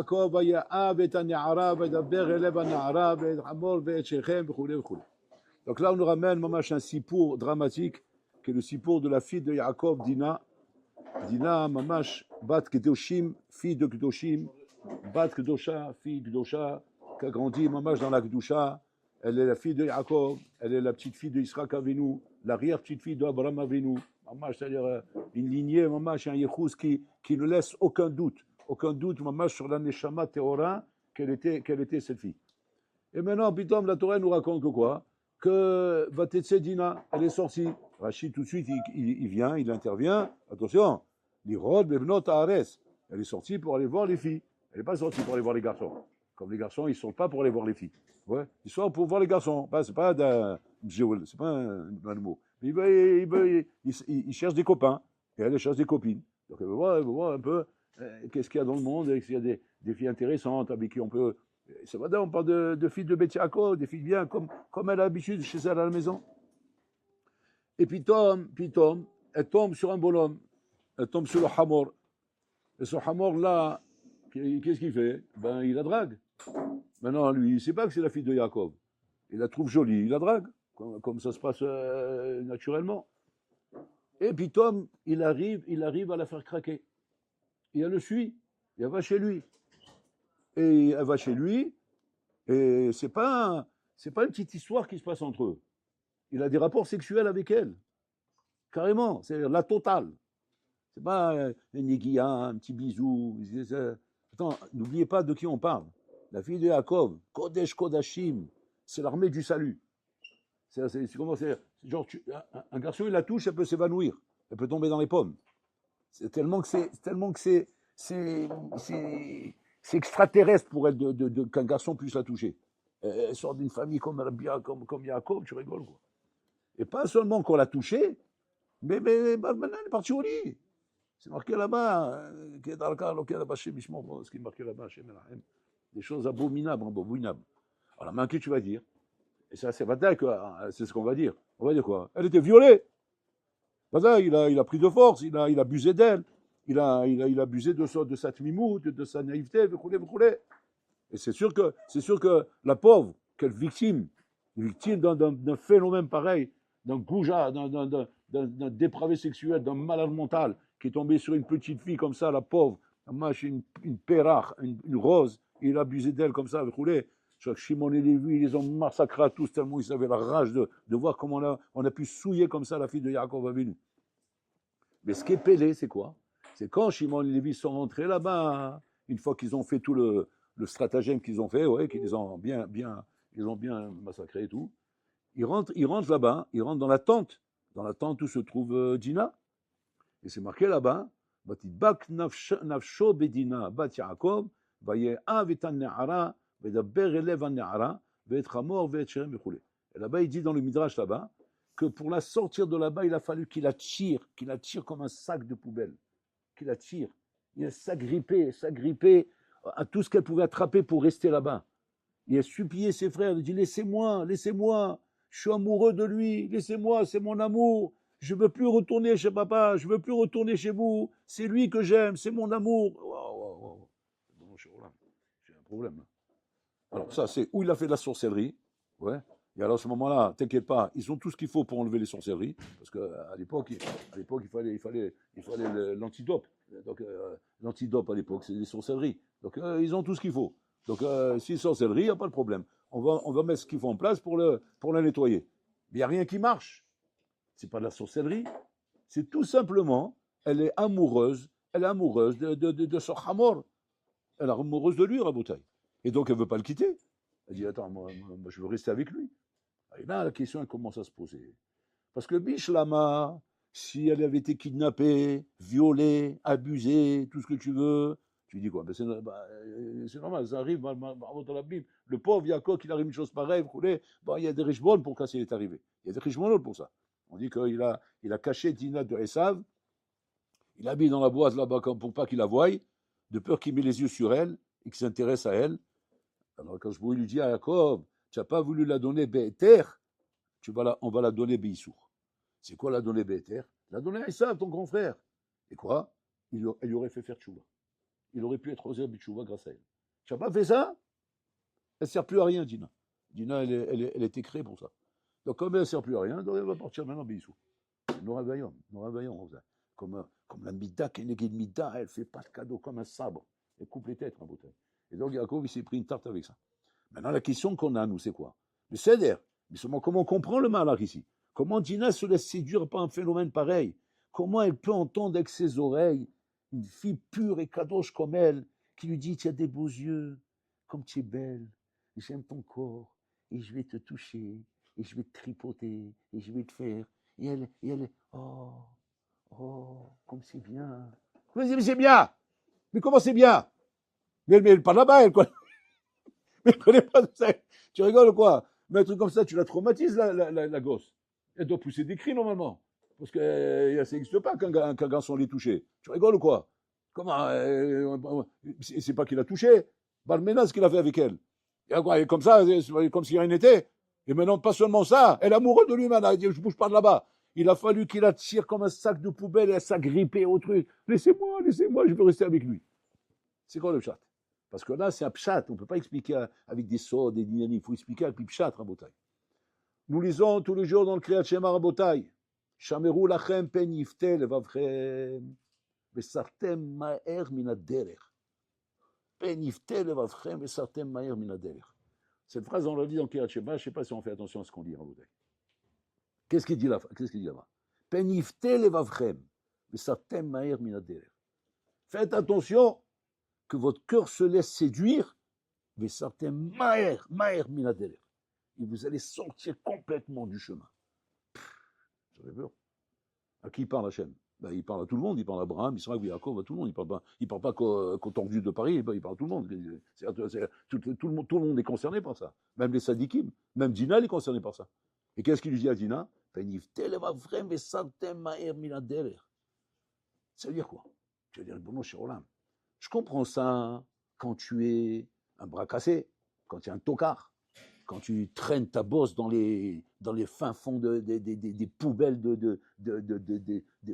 יעקב ויאהב את הנערה וידבר אליו הנערה ואת חמור ואת שכם וכו' וכו'. Donc là, on nous ramène mamash un sipour dramatique, qui est le sipour de la fille de Yaakov, Dina. Dina, mamash, bat Kedoshim, fille de Kedoshim, bat Kedosha, fille Kedosha, qui a grandi mamash dans la Kedosha. Elle est la fille de Yaakov, elle est la petite fille de Yitzhak Avinu, l'arrière-petite fille d'Abraham Avinu. Mamash, c'est-à-dire une lignée, mamash, un Yechous qui ne laisse aucun doute, mamash, sur la Neshama Théora, qu'elle était cette fille. Et maintenant, Pitom, la Torah nous raconte que quoi? Que Vatetse Dina, elle est sortie. Rachid, tout de suite, il vient, il intervient. Attention, l'Irod, Bebnot, Ares. Elle est sortie pour aller voir les filles. Elle n'est pas sortie pour aller voir les garçons. Comme les garçons, ils ne sont pas pour aller voir les filles. Ouais, ils sont pour voir les garçons. C'est pas c'est pas un mot. Il cherche des copains. Et elle cherche des copines. Donc elle veut voir un peu qu'est-ce qu'il y a dans le monde, s'il y a des filles intéressantes avec qui on peut. C'est vrai, on parle de filles de Bethiako, des filles bien, comme elle a l'habitude chez elle à la maison. Et puis Tom, elle tombe sur un bonhomme. Elle tombe sur le hamor. Et ce hamor-là, qu'est-ce qu'il fait? Ben, il la drague. Maintenant, lui, il ne sait pas que c'est la fille de Yaakov. Il la trouve jolie, il la drague, comme ça se passe naturellement. Et puis Tom, il arrive à la faire craquer. Et elle le suit. Et elle va chez lui. Et elle va chez lui, et c'est pas une petite histoire qui se passe entre eux. Il a des rapports sexuels avec elle, carrément, c'est la totale. C'est pas un néguia, un petit bisou. Attends, n'oubliez pas de qui on parle. La fille de Yaakov, Kodesh Kodashim, c'est l'armée du salut. C'est comment c'est genre un garçon il la touche, elle peut s'évanouir, elle peut tomber dans les pommes. C'est tellement que c'est extraterrestre pour elle qu'un garçon puisse la toucher. Elle sort d'une famille comme Yaakov, tu rigoles quoi. Et pas seulement qu'on l'a touchée, mais maintenant elle est partie au lit. C'est marqué là-bas, ce qui est marqué là-bas, des choses abominables. Alors maintenant, qu'est-ce que tu vas dire? Et ça, c'est ce qu'on va dire. On va dire quoi? Elle était violée. Il a pris de force, il a abusé d'elle. Il a abusé de sa tmimout, de sa naïveté, et c'est sûr que la pauvre, quelle victime d'un phénomène pareil, d'un goujat, d'un dépravé sexuel, d'un malade mental, qui est tombé sur une petite fille comme ça, la pauvre, une pérach, une rose, il a abusé d'elle comme ça, Shimon et Lévi, ils les ont massacrés à tous tellement ils avaient la rage de voir comment on a pu souiller comme ça la fille de Yaakov Avinu. Mais ce qui est pélé, c'est quoi? C'est quand Shimon et Lévi sont rentrés là-bas, une fois qu'ils ont fait tout le stratagème qu'ils ont fait, ouais, qu'ils les ont bien massacrés et tout, ils rentrent là-bas, ils rentrent dans la tente où se trouve Dina, et c'est marqué là-bas, Batibak nafsho bedina bat Yaakov, vaye'av et an-ne'ara, vedaber elev an-ne'ara, ve'et chamor ve'et sherem v'chulei. Et là-bas, il dit dans le Midrash là-bas, que pour la sortir de là-bas, il a fallu qu'il la tire comme un sac de poubelle, qu'il la tire. Il s'agrippait à tout ce qu'elle pouvait attraper pour rester là-bas. Il a supplié ses frères, il dit laissez-moi, je suis amoureux de lui, laissez-moi, c'est mon amour, je ne veux plus retourner chez papa, je ne veux plus retourner chez vous, c'est lui que j'aime, c'est mon amour. Wow. Bon, j'ai un problème. Alors ça, c'est où il a fait de la sorcellerie, ouais. Et alors à ce moment-là, t'inquiète pas, ils ont tout ce qu'il faut pour enlever les sorcelleries, parce qu'à l'époque, il fallait l'antidope. Donc l'antidope à l'époque, c'est les sorcelleries. Donc ils ont tout ce qu'il faut. Donc si sorcellerie, il n'y a pas de problème. On va mettre ce qu'il faut en place pour la nettoyer. Mais il n'y a rien qui marche. C'est pas de la sorcellerie. C'est tout simplement, elle est amoureuse de son hamor. Elle est amoureuse de lui, Raboutaï. Et donc elle ne veut pas le quitter. Elle dit attends, moi je veux rester avec lui. Et là, la question elle commence à se poser. Parce que Bishlama, si elle avait été kidnappée, violée, abusée, tout ce que tu veux, tu dis quoi? C'est normal, ça arrive dans la Bible. Le pauvre Yaakov, il arrive une chose pareille, il y a des richbones pour casser est arrivé. Il y a des richbones pour ça. On dit qu'il a caché Dina de Esav, il l'a mis dans la boîte là-bas pour pas qu'il la voie, de peur qu'il met les yeux sur elle et qu'il s'intéresse à elle. Alors quand je lui dis à Yaakov, tu n'as pas voulu la donner Béter, on va la donner Beissour. C'est quoi la donner Béter? La donner à Esav, ton grand frère. Et quoi? Elle lui aurait fait faire tchouva. Il aurait pu être osé Bitchouva grâce à elle. Tu n'as pas fait ça, elle ne sert plus à rien, Dina. Dina, elle était créée pour ça. Donc, comme elle ne sert plus à rien, donc elle va partir maintenant, Bissou. Nous réveillons. Comme la Mida, qui est une Mida, elle ne fait pas de cadeau comme un sabre. Elle coupe les têtes, en bouteille. Et donc, Yaakov, il s'est pris une tarte avec ça. Maintenant, la question qu'on a, nous, c'est quoi? Le Seder. Mais seulement, comment on comprend le malach ici? Comment Dina se laisse séduire par un phénomène pareil? Comment elle peut entendre avec ses oreilles une fille pure et kadosh comme elle, qui lui dit, tu as des beaux yeux, comme tu es belle, j'aime ton corps, et je vais te toucher, et je vais te tripoter, et je vais te faire. Et elle est, comme c'est bien. Mais c'est bien. Mais comment c'est bien? Mais elle parle là-bas, elle, quoi. Mais elle connaît pas ça. Tu rigoles, quoi? Mais un truc comme ça, tu la traumatises, la gosse. Elle doit pousser des cris, normalement. Parce que ça n'existe pas qu'un garçon l'ait touché. Tu rigoles ou quoi? Comment c'est pas qu'il a touché. Balmena, ce qu'il a fait avec elle. Et comme ça, comme si rien n'était. Et maintenant, pas seulement ça, elle est amoureuse de lui, maintenant. Elle dit, je bouge pas de là-bas. Il a fallu qu'il la tire comme un sac de poubelle, elle s'agrippait au truc. Laissez-moi, je veux rester avec lui. C'est quoi le chat? Parce que là, c'est un pshat. On ne peut pas expliquer avec des sauts, des dynamiques. Il faut expliquer avec le pshat, Rabotai. Nous lisons tous les jours dans le Kriyat Shema, Rabotai. Shameru lachem pen yifte levavchem vesartem ma'er min haderech. Pen yifte levavchem vesartem ma'er min haderech. Cette phrase, on l'a dit dans le Kriyat Shema. Je ne sais pas si on fait attention à ce qu'on lit, Rabotai. Qu'est-ce qu'il dit là-bas? Pen yifte levavchem vesartem ma'er min haderech. Faites attention que votre cœur se laisse séduire, mais certains maher minadeler. Et vous allez sortir complètement du chemin. J'avais peur. À qui il parle Hachem? Ben, il parle à tout le monde, il parle à Abraham, Israël, Yaakov, à tout le monde. Il parle pas qu'au tordu de Paris, il parle à tout le monde. Tout le monde est concerné par ça. Même les sadikim, même Dina est concerné par ça. Et qu'est-ce qu'il lui dit à Dina? Ça veut dire quoi? Tu veux dire, bon, cher Olam. Je comprends ça quand tu es un bras cassé, quand tu es un tocard, quand tu traînes ta bosse dans les fins fonds des poubelles de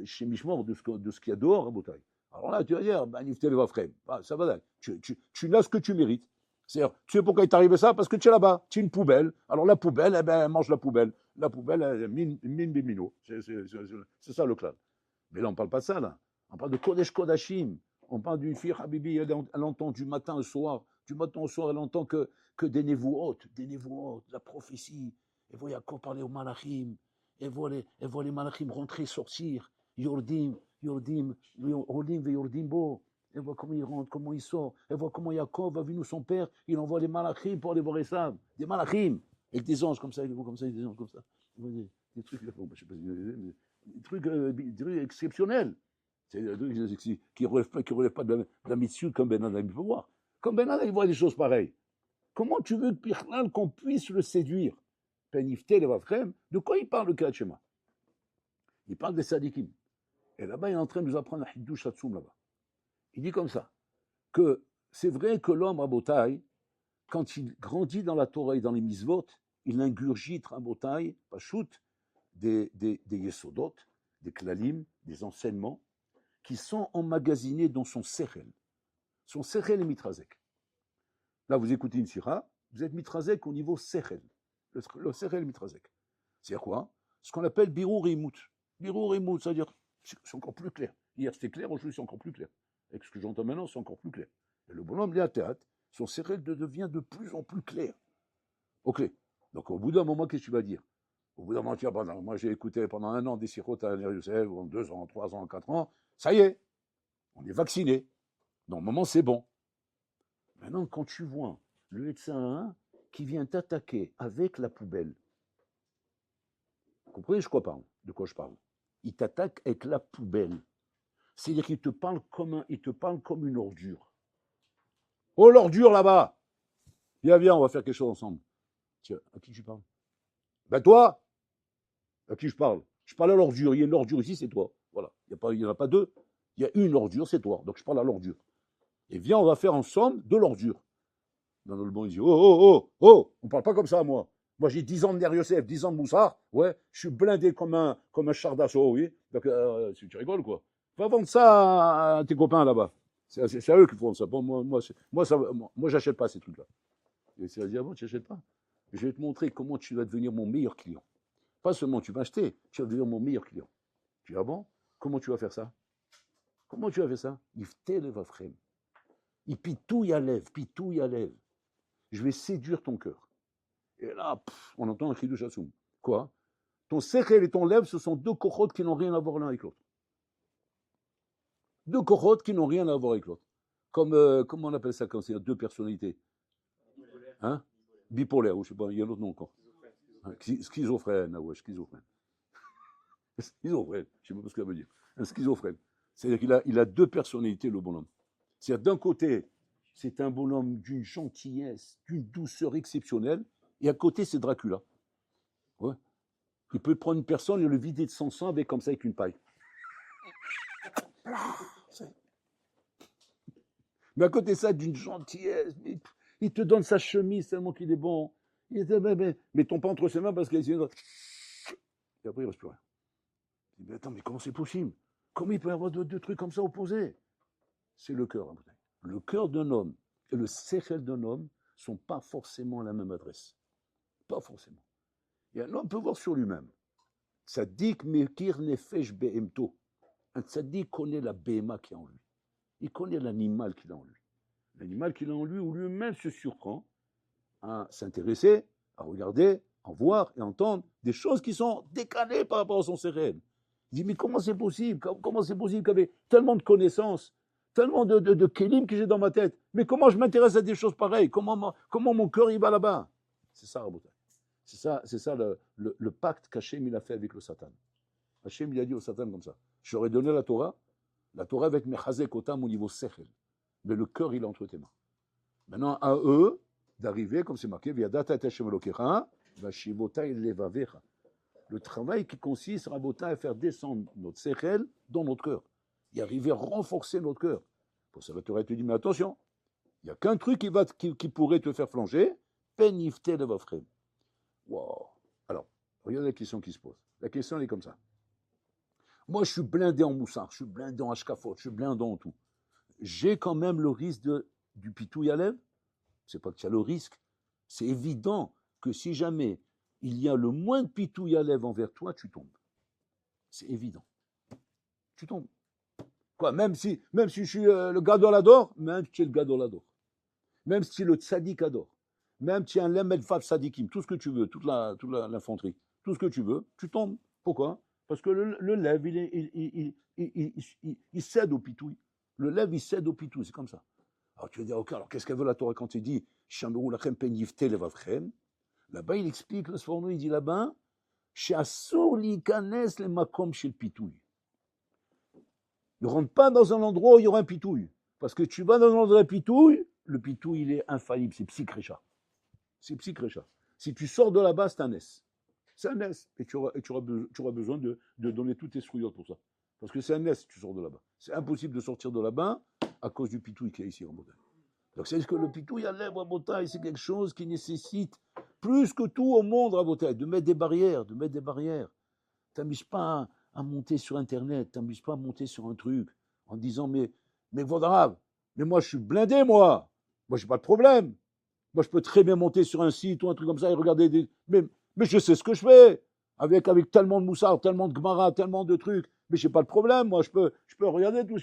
chez Michemort, de ce qu'il y a dehors à Boutaï. Alors là, tu vas dire, manifester le Vafrem. Ça va, tu n'as ce que tu mérites. C'est-à-dire, tu sais pourquoi il t'est arrivé ça? Parce que tu es là-bas, tu es une poubelle. Alors la poubelle, eh ben, mange la poubelle. La poubelle, mine bimino. C'est ça le clan. Mais là, on ne parle pas de ça, là. On parle de Kodesh Kodashim. On parle d'une fille, Habibi, elle entend du matin au soir. Du matin au soir, elle entend que des névouot, la prophétie. Elle voit Yaakov parler aux malachim. Elle voit les malachim rentrer, sortir. Yordim, ve yordim bo. Elle voit comment il rentre, comment il sort. Elle voit comment Yaakov va venir son père. Il envoie les malachim pour aller voir Esav. Des malachim. Avec des anges comme ça, ils vont comme ça, des anges comme ça. Des trucs, je sais pas, des trucs exceptionnels. C'est des trucs qui ne relèvent pas de la mitzvah comme Ben Adam peut voir. Comme Ben Adam, il voit des choses pareilles. Comment tu veux qu'on puisse le séduire? De quoi il parle le Kriyat Shema? Il parle des sadikim. Et là-bas, il est en train de nous apprendre un Hiddush Hatzum là-bas. Il dit comme ça, que c'est vrai que l'homme à Botaï, quand il grandit dans la Torah et dans les mitzvot, il ingurgite à Botaï, Pachout, des yesodot, des klalim, des enseignements, qui sont emmagasinés dans son sechel. Son sechel est mitrazek. Là, vous écoutez une sira, vous êtes mitrazek au niveau sechel. Le sechel est mitrazek. C'est-à-dire quoi? Ce qu'on appelle birur imut. Birur imut, c'est-à-dire, c'est encore plus clair. Hier, c'était clair, aujourd'hui, c'est encore plus clair. Avec ce que j'entends maintenant, c'est encore plus clair. Et le bonhomme, il est à théâtre, son sechel devient de plus en plus clair. Ok. Donc, au bout d'un moment, qu'est-ce que tu vas dire? Au bout d'un moment, tu vas dire, moi, j'ai écouté pendant 1 an des sirotes à Youssef, ou en 2 ans, 3 ans, 4 ans. Ça y est, on est vacciné. Normalement, c'est bon. Maintenant, quand tu vois le médecin qui vient t'attaquer avec la poubelle, vous comprenez de quoi je parle? Il t'attaque avec la poubelle. C'est-à-dire qu'il te parle comme une ordure. Oh, l'ordure là-bas! Viens, on va faire quelque chose ensemble. Tiens, à qui tu parles? Ben toi! À qui je parle? Je parle à l'ordure. Il y a une ordure ici, c'est toi. Voilà. Il n'y en a pas 2. Il y a une ordure, c'est toi. Donc je parle à l'ordure. Et viens, on va faire ensemble de l'ordure. Dans le bon, il dit, on ne parle pas comme ça, moi. Moi, j'ai 10 ans de Ner Yosef, 10 ans de Moussard. Ouais, je suis blindé comme un char d'assaut, oui. Donc, tu rigoles, quoi. Va vendre ça à tes copains là-bas. C'est à eux qui font ça. Bon, moi j'achète pas ces trucs-là. Et c'est à dire, ah bon, tu n'achètes pas. Je vais te montrer comment tu vas devenir mon meilleur client. Pas seulement tu vas acheter, tu vas devenir mon meilleur client. Tu dis, ah bon, comment tu vas faire ça? Comment tu vas faire ça? Il t'élève à frame. Il pitouille à lèvres, pitouille à lèvres. Je vais séduire ton cœur. Et là, on entend un cri de chassoum. Quoi? Ton sechel et ton lèvre, ce sont deux cochotes qui n'ont rien à voir l'un avec l'autre. Deux cochotes qui n'ont rien à voir avec l'autre. Comme, comment on appelle ça quand c'est deux personnalités? Hein? Bipolaire, ou je sais pas, il y a un autre nom encore. Schizophrène, ah ouais, schizophrène. Schizophrène, je ne sais pas ce que ça veut dire. Un schizophrène. C'est-à-dire qu'il a deux personnalités, le bonhomme. C'est-à-dire d'un côté, c'est un bonhomme d'une gentillesse, d'une douceur exceptionnelle, et à côté, c'est Dracula. Ouais. Il peut prendre une personne et le vider de son sang avec, comme ça, avec une paille. Mais à côté de ça, d'une gentillesse, il te donne sa chemise tellement qu'il est bon. Il dit, mais ton pas entre ses mains parce qu'il est... Et après, il ne reste plus rien. Il dit, mais attends, mais comment c'est possible? Comment il peut y avoir deux trucs comme ça opposés? C'est le cœur. Hein. Le cœur d'un homme et le sechel d'un homme ne sont pas forcément à la même adresse. Pas forcément. Et un homme peut voir sur lui-même. Tzadik mekir nefesh behemto. Un tzadik connaît la behema qui est en lui. Il connaît l'animal qu'il a en lui. L'animal qu'il a en lui, où lui-même se surprend à s'intéresser, à regarder, à voir et entendre des choses qui sont décalées par rapport à son sechel. Il dit, mais comment c'est possible? Comment c'est possible qu'avec tellement de connaissances, tellement de kélim que j'ai dans ma tête, mais comment je m'intéresse à des choses pareilles? Comment mon cœur y va là-bas? C'est ça, Rabotai. C'est ça le pacte qu'Hachem il a fait avec le Satan. Hachem il a dit au Satan comme ça, j'aurais donné la Torah avec Mechazek Otam au niveau sechel, mais le cœur il est entre tes mains. Maintenant à eux d'arriver, comme c'est marqué, Viadata et Hashem Elokecha, Vashivota Levavecha. Le travail qui consiste, Rabotai, à faire descendre notre sechel dans notre cœur, et arriver à renforcer notre cœur. Pour ça, la Torah te dit, mais attention, il n'y a qu'un truc qui pourrait te faire flanger, Penifte Levavchem. Wow. Alors, regardez la question qui se pose. La question elle est comme ça. Moi, je suis blindé en moussard, je suis blindé en hashkafot, je suis blindé en tout. J'ai quand même le risque du pitouille à lèvres. C'est pas que tu as le risque. C'est évident que si jamais il y a le moins de pitouille à lèvres envers toi, tu tombes. C'est évident. Tu tombes. Quoi, même si je suis le gadolador, même si tu es le gadolador. Même si tu es le tzaddik ador. Même si tu es un lemed fav tzaddikim, tout ce que tu veux, toute l'infanterie, tout ce que tu veux, tu tombes. Pourquoi? Parce que le lève, il cède au pitouille. Le lève, il cède au pitouille, c'est comme ça. Alors tu vas dire, ok, alors qu'est-ce qu'elle veut la Torah quand il dit Shamerou lachem pen yifte levavchem? Là-bas, il explique, le Sforno, il dit là-bas, She'asur likanes le makom chez le pitouille. Ne rentre pas dans un endroit où il y aura un pitouille. Parce que tu vas dans un endroit où il y a un pitouille, le pitouille, il est infaillible, c'est psychrécha. C'est psychrécha. Si tu sors de là-bas, c'est un S. C'est un S. Et tu auras besoin de donner toutes tes souillottes pour ça. Parce que c'est un S si tu sors de là-bas. C'est impossible de sortir de là-bas à cause du pitouille qui est ici en Bretagne. Donc c'est que le pitouille à lèvres à Bretagne, c'est quelque chose qui nécessite plus que tout au monde à Bretagne, de mettre des barrières, T'amuses pas à monter sur Internet, t'amuses pas à monter sur un truc en disant mais Vaudarabe, mais moi je suis blindé moi j'ai pas de problème. Moi, je peux très bien monter sur un site ou un truc comme ça et regarder des... Mais je sais ce que je fais. Avec tellement de moussard, tellement de gmara, tellement de trucs. Mais je n'ai pas de problème. Moi, je peux regarder tout.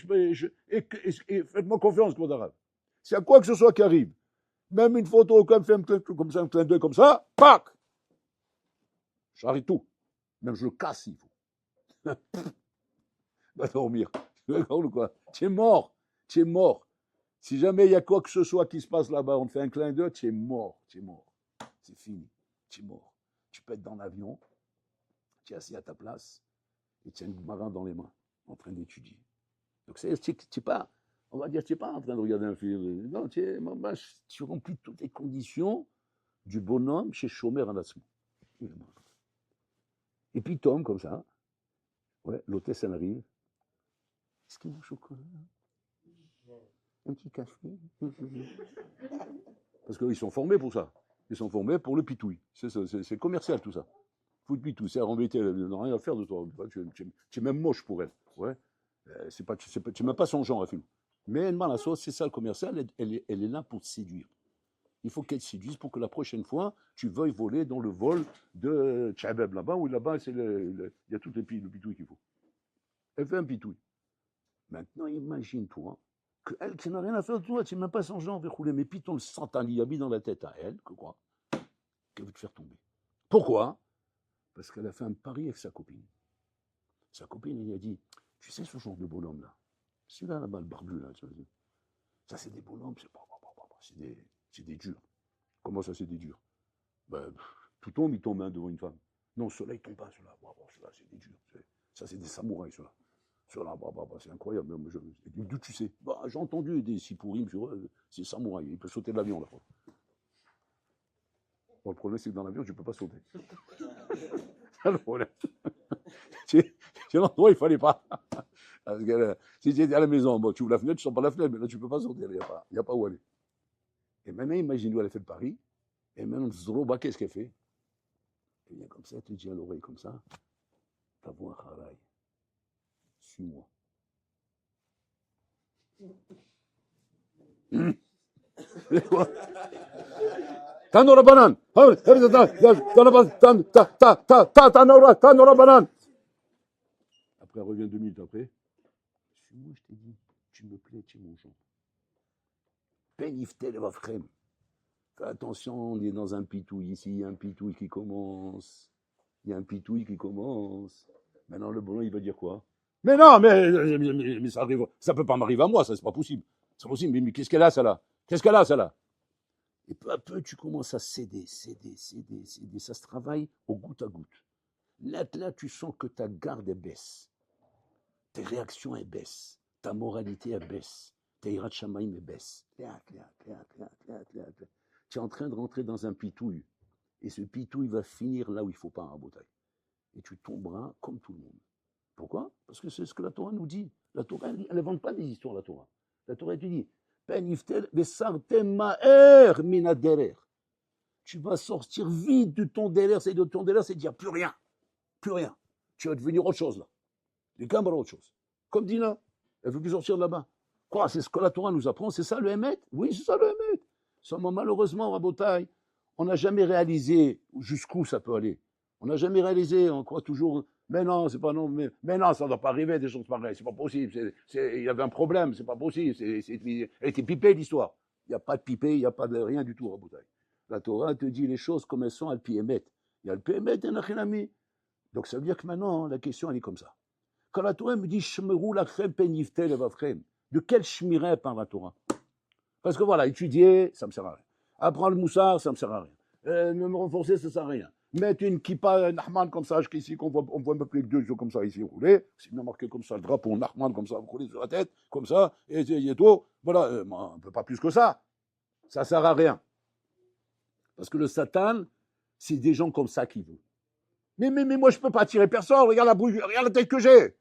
Et faites-moi confiance, Claude Arabe. S'il y a quoi que ce soit qui arrive, même une photo comme ça, un clin d'œil comme ça, pac! J'arrête tout. Même je le casse s'il faut. Va dormir. Tu rigoles ou quoi? Tu es mort. Si jamais il y a quoi que ce soit qui se passe là-bas, on te fait un clin d'œil, tu es mort. C'est fini. Tu es mort. Tu peux être dans l'avion, tu es assis à ta place, et tu as une marin dans les mains, en train d'étudier. Donc, tu n'es pas, on va dire, tu n'es pas en train de regarder un film. Non, tu remplis toutes les conditions du bonhomme chez Shomer Alatzmo. Et puis, Tom, comme ça, ouais, l'hôtesse, elle arrive. Est-ce qu'il y a un chocolat? Un petit café. Parce qu'ils sont formés pour ça. Ils sont formés pour le pitouille. C'est commercial tout ça. Fout de pitouille. C'est embêté. Elle n'a rien à faire de toi. Tu es même moche pour elle. Ouais. Tu n'es même pas son genre à film. Mais la sauce, c'est ça le commercial, elle est là pour te séduire. Il faut qu'elle te séduise pour que la prochaine fois, tu veuilles voler dans le vol de Tchabeb là-bas, où là-bas, il y a tout le pitouille qu'il faut. Elle fait un pitouille. Maintenant, imagine-toi qu'elle qui n'a rien à faire de toi, tu n'es même pas son genre de rouler, mais pitons le satan liabi dans la tête à elle, que quoi, qu'elle veut te faire tomber. Pourquoi? Parce qu'elle a fait un pari avec sa copine. Sa copine, elle lui a dit, tu sais ce genre de bonhomme-là, celui-là, là-bas, le barbu, là, ça c'est des bonhommes, c'est des durs. Comment ça, c'est des durs? Ben, tout tombe, il tombe devant une femme. Non, ceux-là, ils tombent pas, ceux-là. Ceux-là, c'est des durs. Ça, c'est des samouraïs, ceux-là. Ceux-là, c'est incroyable. D'où tu sais? Bah, j'ai entendu des sipourim sur eux, c'est samouraï. Il peut sauter de l'avion, là. Bon, le problème, c'est que dans l'avion, tu ne peux pas sauter. C'est le problème. C'est l'endroit où il ne fallait pas. Parce que, si tu étais à la maison, bon, tu ouvres la fenêtre, tu ne sors pas la fenêtre, mais là, tu ne peux pas sauter. Il n'y a pas où aller. Et maintenant, imagine-nous, elle a fait le pari. Et maintenant, Zoroba, qu'est-ce qu'elle fait? Elle vient comme ça, elle te dit à l'oreille comme ça, ta voix haraï, suis-moi. Tanora banane, tanora banane. Après, elle revient 2 minutes après. Suis-moi, je t'ai dit, tu me plais, tu es mon genre. Peniftel va frème. Fais attention, on est dans un pitouille ici, il y a un pitouille qui commence. Il y a un pitouille qui commence. Maintenant, le bonhomme, il va dire quoi? Mais non, mais ça arrive, ça peut pas m'arriver à moi, ça, c'est pas possible. C'est possible, mais qu'est-ce qu'elle a, ça là? Qu'est-ce qu'elle a, ça là? Et peu à peu, tu commences à céder. Ça se travaille au goutte à goutte. Là, tu sens que ta garde, elle baisse. Tes réactions, elles baissent. Ta moralité, elle baisse. Ta hirat shamaïm, elle baisse. Tu es en train de rentrer dans un pitouille. Et ce pitouille va finir là où il ne faut pas, à Botaï. Et tu tomberas comme tout le monde. Pourquoi? Parce que c'est ce que la Torah nous dit. La Torah, elle n'invente pas des histoires, la Torah. La Torah, elle te dit, tu vas sortir vite de ton délire, c'est de ton délire, c'est de dire plus rien. Plus rien. Tu vas devenir autre chose là. Les camarades, autre chose. Comme Dina, elle ne veut plus sortir de là-bas. Quoi? C'est ce que la Torah nous apprend, c'est ça le Hémet? Oui, c'est ça le Hémet. Seulement, malheureusement, Rabotaï, on n'a jamais réalisé jusqu'où ça peut aller. On n'a jamais réalisé, on croit toujours, mais non, c'est pas non, mais non, ça ne doit pas arriver des choses pareilles, c'est pas possible. Il y avait un problème, c'est pas possible. Elle était pipée l'histoire. Il n'y a pas de pipé, il n'y a pas de rien du tout, Rabotaï. La Torah te dit les choses comme elles sont à l'Pi-Hémet. Il y a le Pi-Hémet et l'Achinami. Donc ça veut dire que maintenant, la question, elle est comme ça. Quand la Torah me dit Shmerou lachem peniftel evavchem, de quel shmiré parle la Torah? Parce que voilà, étudier, ça ne me sert à rien. Apprendre le moussard, ça ne me sert à rien. Me renforcer, ça ne sert à rien. Mettre une kippa Nahman comme ça, jusqu'ici, on voit un peu plus que 2 jours comme ça ici rouler. C'est bien marqué comme ça, le drapeau Nahman comme ça, roulé sur la tête, comme ça, et tout. Voilà, on ne peut pas plus que ça. Ça ne sert à rien. Parce que le Satan, c'est des gens comme ça qui veulent. Mais moi, je ne peux pas attirer personne. Regarde la tête que j'ai.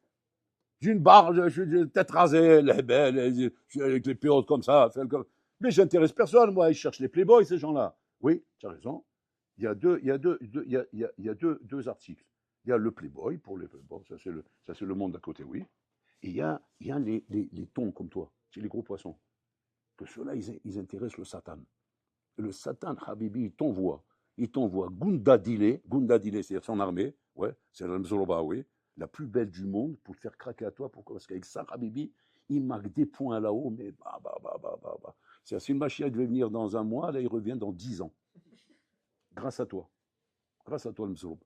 J'ai une barbe, je suis tête rasée, elle est belle, avec les périodes comme ça. Mais j'intéresse personne, moi. Ils cherchent les playboys, ces gens-là. Oui, tu as raison. Il y a deux articles. Il y a le playboy, pour les bon, ça c'est le monde d'à côté, oui. Et il y a les thons comme toi, c'est les gros poissons. Que ceux-là, ils intéressent le Satan. Et le Satan, Habibi, il t'envoie Gunda Dile, c'est son armée, ouais, c'est la Mzoloba, oui, la plus belle du monde, pour te faire craquer à toi. Pourquoi? Parce qu'avec ça, Habibi, il marque des points là-haut, mais si le Mashiach devait venir dans un mois, là, il revient dans 10 ans. Grâce à toi. Grâce à toi, le Mzoloba.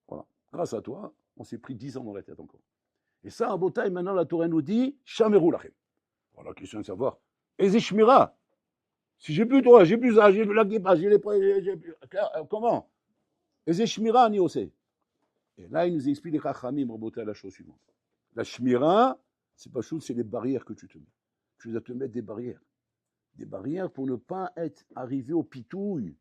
Voilà. Grâce à toi, on s'est pris 10 ans dans la tête encore. Et ça, à Botaï, maintenant, la Torah nous dit, Shamerou lachem. Voilà, la question de savoir. Et Zishmira. Si j'ai plus droit, j'ai plus ça, j'ai la guépa, comment? Et c'est Shmira ni osé. Et là, il nous explique les Chachamim, à la chose suivante. La Shmira, c'est pas chose, c'est les barrières que tu te mets. Tu dois te mettre des barrières. Des barrières pour ne pas être arrivé au pitouille.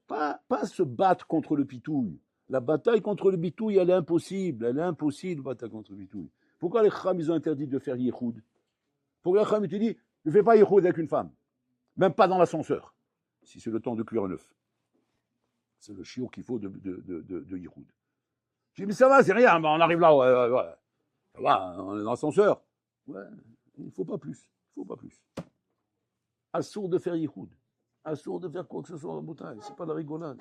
Pas se battre contre le pitouille. La bataille contre le pitouille, elle est impossible. Elle est impossible, la bataille contre le pitouille. Pourquoi les Chachamim, ils ont interdit de faire Yehoud? Pourquoi les Chachamim te disent, ne fais pas Yehoud avec une femme? Même pas dans l'ascenseur, si c'est le temps de cuire un œuf. C'est le chiot qu'il faut de Yehoud. Je dis, mais ça va, c'est rien, on arrive là, ouais. Ça va, on est dans l'ascenseur. Ouais, il ne faut pas plus. faut pas plus. Assour de faire yichoud. Assour de faire quoi que ce soit en bouteille. C'est pas de la rigolade.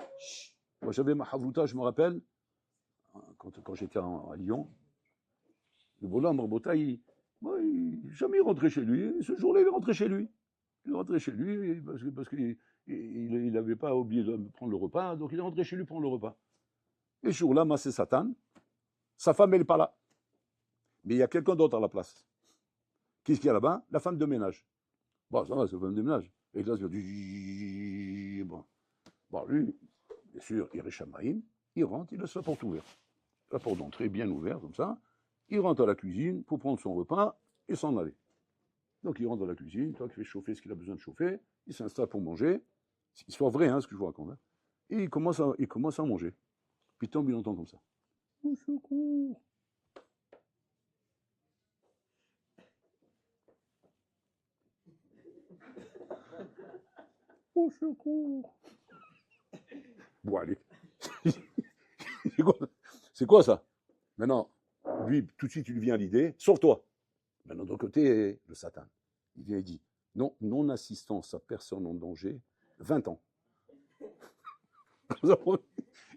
Moi, j'avais ma havouta, je me rappelle, quand j'étais à Lyon. Le bolam, Rabotai, jamais il rentrait chez lui. Ce jour-là, il est rentré chez lui. Il est rentré chez lui parce qu'il n'avait pas oublié de prendre le repas, donc il est rentré chez lui prendre le repas. Et ce jour-là, c'est Satan. Sa femme, elle n'est pas là. Mais il y a quelqu'un d'autre à la place. Qu'est-ce qu'il y a là-bas? La femme de ménage. Bon, ça va, c'est la femme de ménage. Et là, bon, lui, bien sûr, il Shamaïm, il rentre, il laisse la porte ouverte. La porte d'entrée bien ouverte, comme ça. Il rentre à la cuisine pour prendre son repas et s'en aller. Donc il rentre dans la cuisine, toi qui fais chauffer ce qu'il a besoin de chauffer, il s'installe pour manger. C'est histoire vraie, ce que je vous raconte. Hein. Et il commence à manger. Puis tombe, il entend comme ça. Au secours! Au secours! Bon, allez. C'est quoi ça? Maintenant, lui, tout de suite, il lui vient l'idée, sauve-toi. Mais de l'autre côté, le Satan. Il vient et dit, non-assistance à personne en danger, 20 ans. Il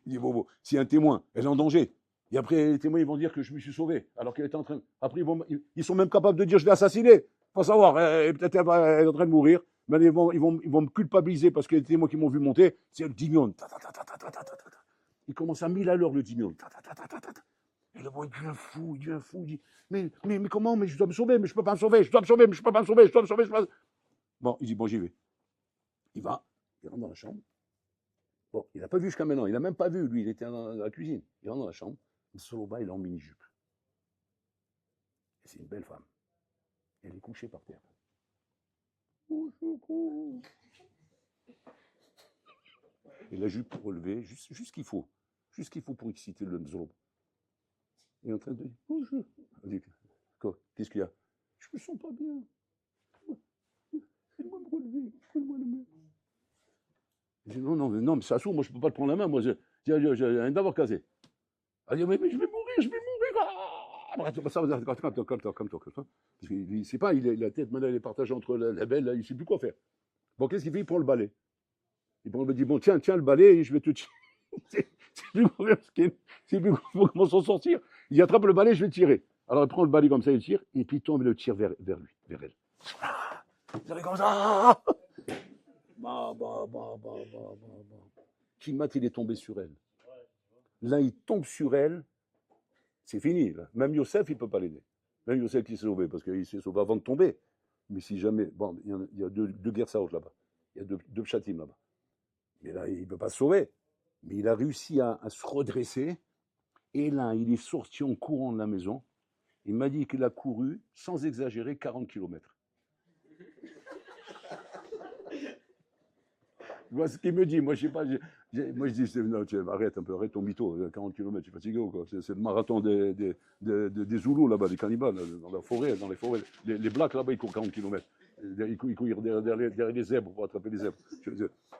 dit, bon, si un témoin, elle est en danger, et après, les témoins, ils vont dire que je me suis sauvé, alors qu'elle était en train... Après, ils sont même capables de dire, je l'ai assassinée. Faut savoir, peut-être elle est en train de mourir, mais ils vont me culpabiliser parce que les témoins qui m'ont vu monter, c'est le dimion. Il commence à 1000 à l'heure, le dimion. Et le boy devient fou, il dit, mais comment, mais je dois me sauver, mais je peux pas me sauver, je dois me sauver, mais je peux pas me sauver, je dois me sauver, je peux pas... Bon, il dit, bon, j'y vais. Il va, il rentre dans la chambre. Bon, il n'a pas vu jusqu'à maintenant, il n'a même pas vu, lui, il était dans la cuisine. Il rentre dans la chambre, le Soloba, il est en mini-jupe. Et c'est une belle femme. Elle est couchée par terre. Au secours. Et la jupe relevée, juste ce qu'il faut. Juste ce qu'il faut pour exciter le Mzolob. Il est en train de dire, bonjour. Qu'est-ce qu'il y a? Je me sens pas bien. Fais-moi me relever, fais-moi le mettre. Je dis, non, mais ça s'ouvre, moi je peux pas te prendre la main, moi j'ai rien d'avoir casé. Elle dit, mais je vais mourir. Calme-toi. Parce qu'il sait pas, il a la tête, maintenant elle est partagée entre la belle, là, il sait plus quoi faire. Bon, qu'est-ce qu'il fait? Il prend le balai. Il dit, bon, tiens le balai et je vais te tirer. C'est plus comment s'en sortir. Il attrape le balai, je vais tirer. Alors il prend le balai comme ça, il tire, et puis il tombe et le tire vers lui, vers elle. Il est comme ça. Kimat, il est tombé sur elle. Là, il tombe sur elle, c'est fini. Là. Même Yosef, il ne peut pas l'aider. Même Yosef qui s'est sauvé, parce qu'il s'est sauvé avant de tomber. Mais si jamais... Bon, il y a deux guerres saoutes là-bas. Il y a deux pchatim là-bas. Mais là, il ne peut pas se sauver. Mais il a réussi à se redresser. Et là, il est sorti en courant de la maison. Il m'a dit qu'il a couru, sans exagérer, 40 km. Moi, ce qu'il me dit, moi, je sais pas. Moi, je dis, non, arrête un peu, arrête ton mytho. 40 km, tu es fatigué ou quoi? C'est le marathon des Zoulous là-bas, des cannibales, dans la forêt, dans les forêts. Les Blacks là-bas, ils courent 40 km. Ils courent derrière les zèbres pour attraper les zèbres.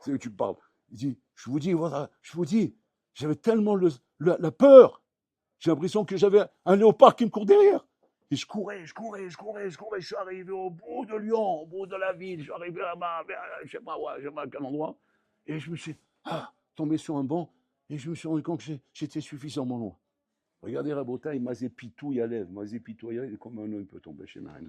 C'est où tu me parles. Il dit, je vous dis, j'avais tellement la peur. J'ai l'impression que j'avais un léopard qui me court derrière. Et je courais. Je suis arrivé au bout de Lyon, au bout de la ville. Je suis arrivé là-bas, je sais pas à quel endroit. Et je me suis tombé sur un banc. Et je me suis rendu compte que j'étais suffisamment loin. Regardez Rabota, il m'a zépitou, il lève. Comme un homme peut tomber chez Nain.